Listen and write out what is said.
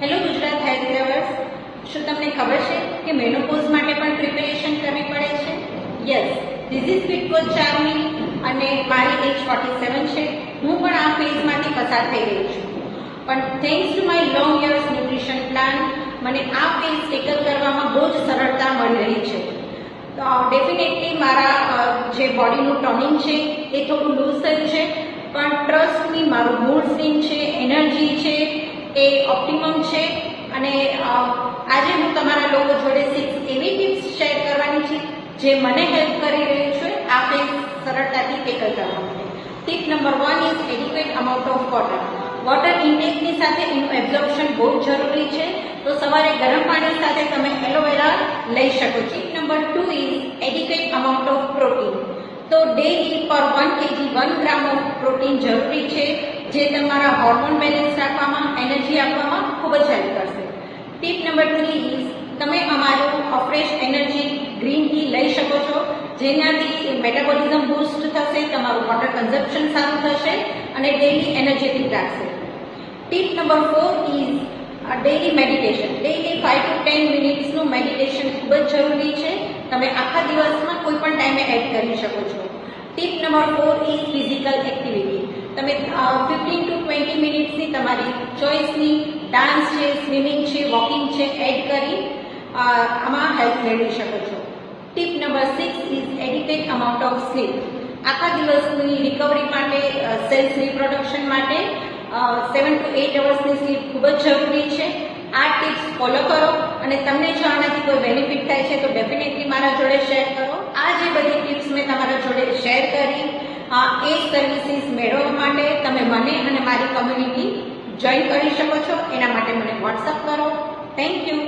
Hello Gujarat health lovers, શું તમને ખબર છે કે મેનોપોઝ માટે પણ પ્રિપેરેશન કરવી પડે છે? Yes, this is fit for charming અને મારી એજ 47 છે. હું પણ આ ફેઝમાંથી પસાર થઈ રહી છું, પણ thanks to my long years nutrition plan મને આ ફેઝ ટેકલ કરવામાં બહુ જ સરળતા મળી રહી છે. ડેફિનેટલી મારા જે બોડીનું ટોનિંગ છે એ થોડું લૂઝ થયું છે, પણ ટ્રસ્ટ મી, મારું મૂડ સ્વિંગ છે, એનર્જી છે એ ઓપ્ટિમમ છે. અને આજે હું તમારા લોકો જોડે 6 એવી ટિપ્સ શેર કરવાની છે જે મને હેલ્પ કરી રહી છે આ ફેઝ સરળતાથી ટેકલ કરવા માટે. Tip number 1 is adequate amount of water. Water ઇન્ટેકની સાથે એનું એબ્ઝોર્પ્શન બહુ જ જરૂરી છે, તો સવારે ગરમ પાણી સાથે તમે એલોવેરા લઈ શકો છો. Tip number 2 is adequate amount of protein. તો ડેલી પર 1 kg 1 ગ્રામ ઓફ પ્રોટીન જરૂરી છે, જે તમારા હોર્મોન બેલેન્સ રાખવામાં, એનર્જી આપવામાં ખૂબ જ હેલ્પ કરશે. ટિપ નંબર 3 ઇઝ તમે અમારું ફ્રેશ એનર્જી ગ્રીન ટી લઈ શકો છો, જેનાથી મેટાબોલિઝમ બૂસ્ટ થશે, તમારું વોટર કન્ઝમ્પશન સારું થશે અને ડેલી એનર્જેટિક રાખશે. Tip number 4 is daily meditation. Daily 5 to 10 મિનિટ્સનું મેડિટેશન ખૂબ જ જરૂરી છે. તમે આખા દિવસમાં કોઈ પણ ટાઈમે એડ કરી શકો છો. Tip number 4 is physical activity. તમે 15 to 20 મિનિટ્સની તમારી ચોઇસની ડાન્સ છે, સ્વિમિંગ છે, વોકિંગ છે એડ કરી આમાં હેલ્પ મેળવી શકો છો. Tip number 6 is adequate amount of sleep. આખા દિવસની રિકવરી માટે, સેલ્સ રિપ્રોડક્શન માટે 7 to 8 અવર્સની સ્લીપ ખૂબ જ જરૂરી છે. આ ટિપ્સ ફોલો કરો અને તમને જો આનાથી કોઈ બેનિફિટ થાય છે તો ડેફિનેટલી મારા જોડે શેર કરો. આ જે બધી ટિપ્સ મેં તમારા જોડે શેર કરી એ સર્વિસીસ મેળવવા માટે તમે મને અને મારી કમ્યુનિટી જોઈન કરી શકો છો. એના માટે મને વોટ્સઅપ કરો. Thank you.